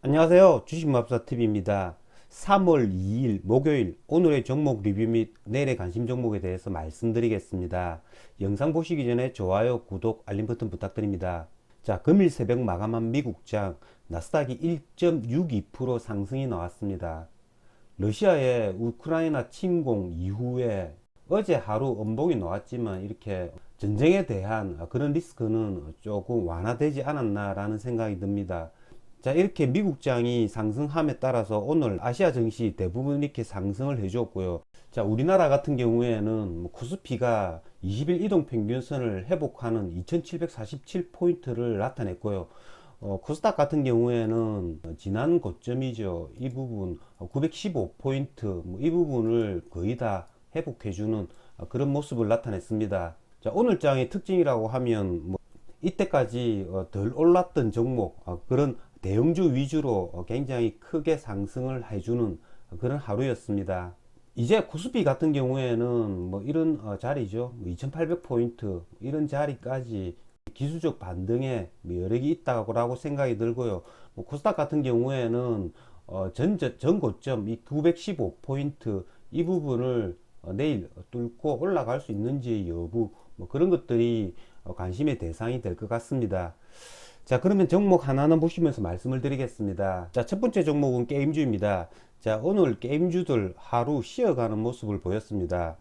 안녕하세요. 주식마법사TV입니다. 3월 2일 목요일 오늘의 종목 리뷰 및 내일의 관심 종목에 대해서 말씀드리겠습니다. 영상 보시기 전에 좋아요, 구독, 알림 버튼 부탁드립니다. 자, 금일 새벽 마감한 미국장 나스닥이 1.62% 상승이 나왔습니다. 러시아의 우크라이나 침공 이후에 어제 하루 음봉이 나왔지만 이렇게 전쟁에 대한 그런 리스크는 조금 완화되지 않았나라는 생각이 듭니다. 자, 이렇게 미국장이 상승함에 따라서 오늘 아시아 증시 대부분 이렇게 상승을 해주었고요. 자, 우리나라 같은 경우에는 코스피가 20일 이동 평균선을 회복하는 2747포인트를 나타냈고요. 코스닥 같은 경우에는 지난 고점이죠. 이 부분 915포인트 이 부분을 거의 다 회복해주는 그런 모습을 나타냈습니다. 자, 오늘 장의 특징이라고 하면 이때까지 덜 올랐던 종목 그런 대형주 위주로 굉장히 크게 상승을 해주는 그런 하루였습니다. 이제 코스피 같은 경우에는 이런 자리죠. 2800포인트 이런 자리까지 기술적 반등에 여력이 있다고 생각이 들고요. 코스닥 같은 경우에는 전 고점 이 915포인트 이 부분을 내일 뚫고 올라갈 수 있는지 여부 그런 것들이 관심의 대상이 될 것 같습니다. 자, 그러면 종목 하나는 보시면서 말씀을 드리겠습니다. 자, 첫 번째 종목은 게임주입니다. 자, 오늘 게임주들 하루 쉬어가는 모습을 보였습니다.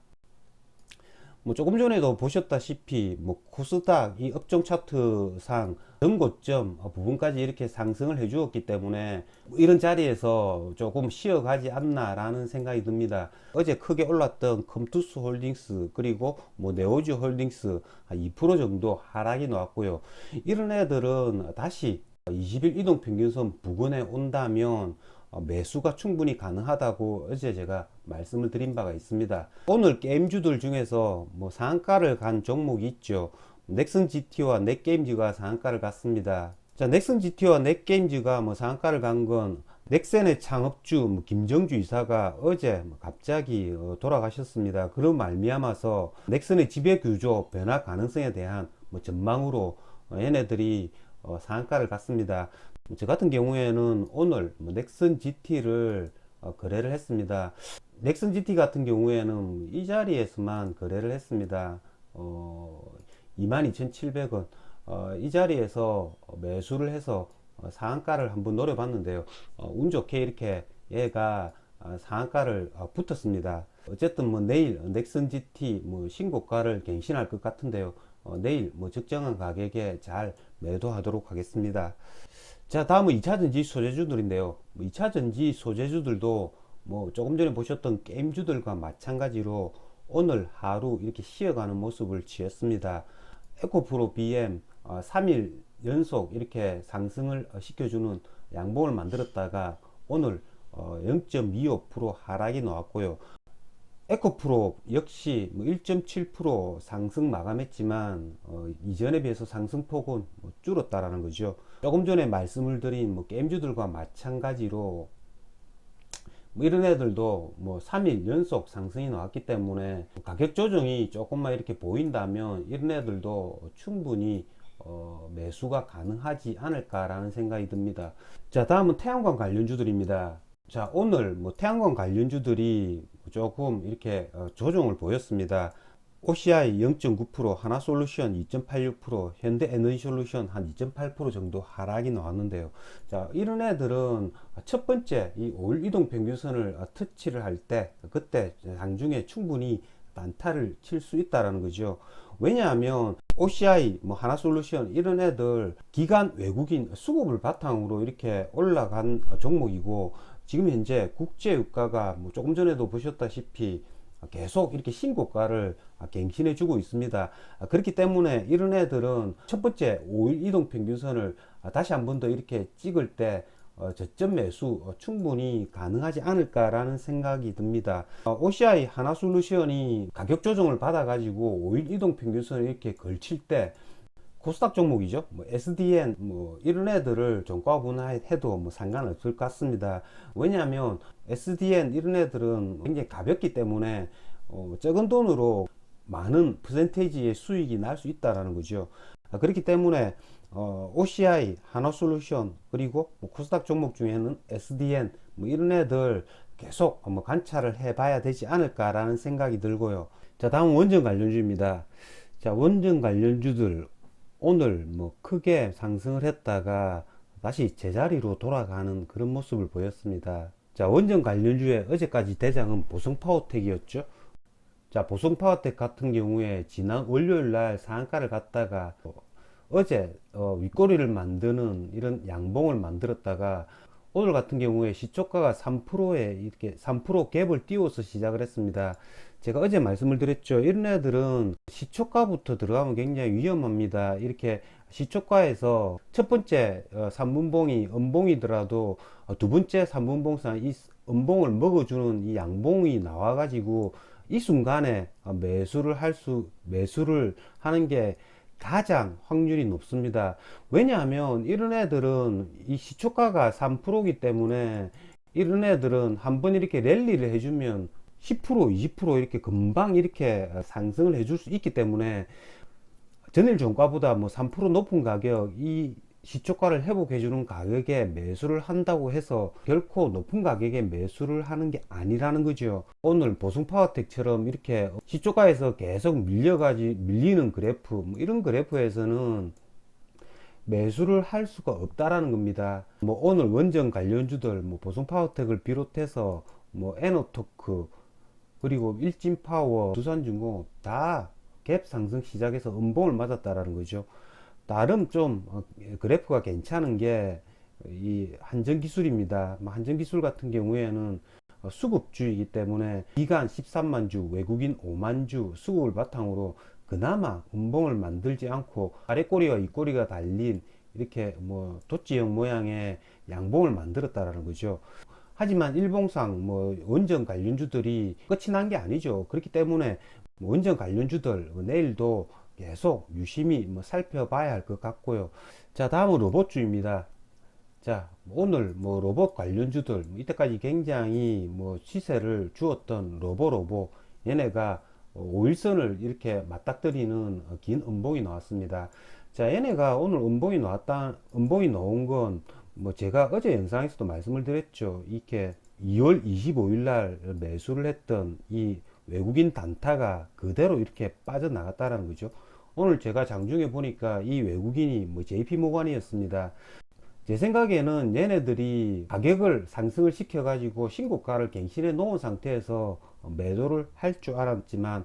조금 전에도 보셨다시피 코스닥 이 업종 차트상 전고점 부분까지 이렇게 상승을 해 주었기 때문에 이런 자리에서 조금 쉬어가지 않나 라는 생각이 듭니다. 어제 크게 올랐던 컴투스 홀딩스 그리고 네오지 홀딩스 2% 정도 하락이 나왔고요. 이런 애들은 다시 20일 이동평균선 부근에 온다면 매수가 충분히 가능하다고 어제 제가 말씀을 드린 바가 있습니다. 오늘 게임주들 중에서 상한가를 간 종목이 있죠. 넥슨 GT와 넷게임즈가 상한가를 갔습니다. 자, 넥슨 GT와 넷게임즈가 상한가를 간 건 넥센의 창업주 김정주 이사가 어제 갑자기 돌아가셨습니다. 그런 말미암아서 넥슨의 지배구조 변화 가능성에 대한 전망으로 얘네들이 상한가를 갔습니다. 저 같은 경우에는 오늘 넥슨 GT를 거래를 했습니다. 넥슨 GT 같은 경우에는 이 자리에서만 거래를 했습니다. 22,700원 이 자리에서 매수를 해서 상한가를 한번 노려봤는데요. 운 좋게 이렇게 얘가 상한가를 붙었습니다. 어쨌든 내일 넥슨 GT 신고가를 갱신할 것 같은데요. 내일 적정한 가격에 잘 매도하도록 하겠습니다. 자, 다음은 2차전지 소재주들인데요. 2차전지 소재주들도 조금 전에 보셨던 게임주들과 마찬가지로 오늘 하루 이렇게 쉬어가는 모습을 취했습니다. 에코프로 BM 3일 연속 이렇게 상승을 시켜주는 양봉을 만들었다가 오늘 0.25% 하락이 나왔고요. 에코프로 역시 1.7% 상승 마감했지만 이전에 비해서 상승폭은 줄었다라는 거죠. 조금 전에 말씀을 드린 게임주들과 마찬가지로 이런 애들도 3일 연속 상승이 나왔기 때문에 가격 조정이 조금만 이렇게 보인다면 이런 애들도 충분히 매수가 가능하지 않을까라는 생각이 듭니다. 자, 다음은 태양광 관련주들입니다. 자, 오늘 태양광 관련주들이 조금 이렇게 조정을 보였습니다. OCI 0.9%, 하나솔루션 2.86%, 현대에너지솔루션 한 2.8% 정도 하락이 나왔는데요. 자, 이런 애들은 첫 번째 이 5일 이동 평균선을 터치를 할 때 그때 장중에 충분히 단타를 칠 수 있다라는 거죠. 왜냐하면 OCI, 하나솔루션 이런 애들 기관 외국인 수급을 바탕으로 이렇게 올라간 종목이고 지금 현재 국제 유가가 조금 전에도 보셨다시피 계속 이렇게 신고가를 갱신해 주고 있습니다. 그렇기 때문에 이런 애들은 첫 번째 5일 이동 평균선을 다시 한 번 더 이렇게 찍을 때 저점 매수 충분히 가능하지 않을까라는 생각이 듭니다. OCI 하나솔루션이 가격 조정을 받아 가지고 5일 이동 평균선을 이렇게 걸칠 때 코스닥 종목이죠. SDN 이런 애들을 종가분할해도 상관없을 것 같습니다. 왜냐하면 SDN 이런 애들은 굉장히 가볍기 때문에 적은 돈으로 많은 퍼센테이지의 수익이 날 수 있다라는 거죠. 그렇기 때문에 OCI, 한화솔루션, 그리고 뭐 코스닥 종목 중에는 SDN, 뭐 이런 애들 계속 뭐 관찰을 해봐야 되지 않을까라는 생각이 들고요. 자, 다음 원전 관련주입니다. 자, 원전 관련주들 오늘 뭐 크게 상승을 했다가 다시 제자리로 돌아가는 그런 모습을 보였습니다. 자, 원전 관련주의 어제까지 대장은 보성파워텍이었죠. 자, 보성파워텍 같은 경우에 지난 월요일 날 상한가를 갔다가 어제 윗꼬리를 만드는 이런 양봉을 만들었다가 오늘 같은 경우에 시초가가 3%에 이렇게 3% 갭을 띄워서 시작을 했습니다. 제가 어제 말씀을 드렸죠. 이런 애들은 시초가부터 들어가면 굉장히 위험합니다. 이렇게 시초가에서 첫 번째 3분봉이 음봉이더라도 두 번째 3분봉상 이 음봉을 먹어주는 이 양봉이 나와가지고 이 순간에 매수를 하는 게 가장 확률이 높습니다. 왜냐하면 이런 애들은 이 시초가가 3%이기 때문에 이런 애들은 한번 이렇게 랠리를 해주면 10%, 20% 이렇게 금방 이렇게 상승을 해줄 수 있기 때문에 전일 종가보다 뭐 3% 높은 가격, 이 시초가를 회복해 주는 가격에 매수를 한다고 해서 결코 높은 가격에 매수를 하는 게 아니라는 거죠. 오늘 보성파워텍처럼 이렇게 시초가에서 계속 밀리는 그래프, 뭐 이런 그래프에서는 매수를 할 수가 없다라는 겁니다. 뭐 오늘 원전 관련주들, 뭐 보성파워텍을 비롯해서 뭐 에너토크, 그리고 일진파워, 두산중공 다 갭 상승 시작해서 음봉을 맞았다라는 거죠. 나름 좀 그래프가 괜찮은 게 이 한전기술입니다. 한전기술 같은 경우에는 수급주이기 때문에 기간 13만 주, 외국인 5만 주 수급을 바탕으로 그나마 음봉을 만들지 않고 아래꼬리와 윗꼬리가 달린 이렇게 뭐 도치형 모양의 양봉을 만들었다라는 거죠. 하지만 일봉상 뭐 원전 관련주들이 끝이 난 게 아니죠. 그렇기 때문에 원전 관련주들 내일도 계속 유심히 뭐 살펴봐야 할 것 같고요. 자, 다음은 로봇주입니다. 자, 오늘 뭐 로봇 관련주들 이때까지 굉장히 뭐 시세를 주었던 로보 얘네가 5일선을 이렇게 맞닥뜨리는 긴 음봉이 나왔습니다. 자, 얘네가 오늘 음봉이 나온 건 뭐 제가 어제 영상에서도 말씀을 드렸죠. 이렇게 2월 25일 날 매수를 했던 이 외국인 단타가 그대로 이렇게 빠져나갔다라는 거죠. 오늘 제가 장중에 보니까 이 외국인이 뭐 JP모간이었습니다. 제 생각에는 얘네들이 가격을 상승을 시켜 가지고 신고가를 갱신해 놓은 상태에서 매도를 할 줄 알았지만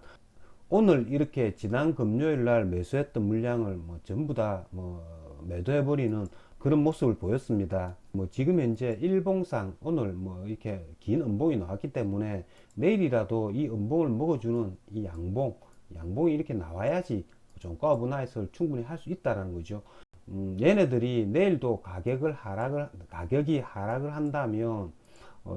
오늘 이렇게 지난 금요일 날 매수했던 물량을 뭐 전부 다 뭐 매도해 버리는 그런 모습을 보였습니다. 뭐 지금 현재 일봉상 오늘 뭐 이렇게 긴 음봉이 나왔기 때문에 내일이라도 이 음봉을 먹어주는 이 양봉이 이렇게 나와야지 종가 분할을 충분히 할 수 있다라는 거죠. 얘네들이 내일도 가격이 하락을 한다면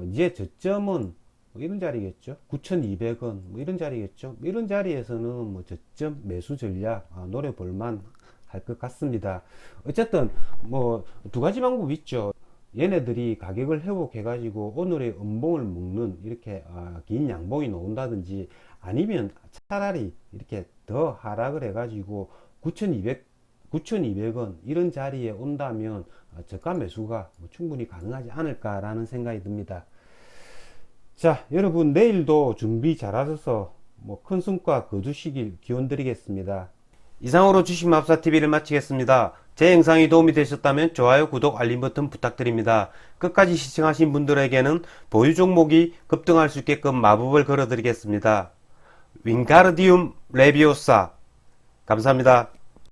이제 저점은 뭐 이런 자리겠죠. 9,200원 뭐 이런 자리겠죠. 이런 자리에서는 뭐 저점 매수 전략 노려볼만 할 것 같습니다. 어쨌든 뭐 두 가지 방법이 있죠. 얘네들이 가격을 회복해 가지고 오늘의 음봉을 먹는 이렇게 긴 양봉이 나온다든지 아니면 차라리 이렇게 더 하락을 해 가지고 9,200원 이런 자리에 온다면 저가 매수가 뭐 충분히 가능하지 않을까라는 생각이 듭니다. 자, 여러분 내일도 준비 잘 하셔서 뭐 큰 성과 거두시길 기원 드리겠습니다. 이상으로 주식마법사TV를 마치겠습니다. 제 영상이 도움이 되셨다면 좋아요, 구독, 알림 버튼 부탁드립니다. 끝까지 시청하신 분들에게는 보유 종목이 급등할 수 있게끔 마법을 걸어드리겠습니다. 윙가르디움 레비오사 감사합니다.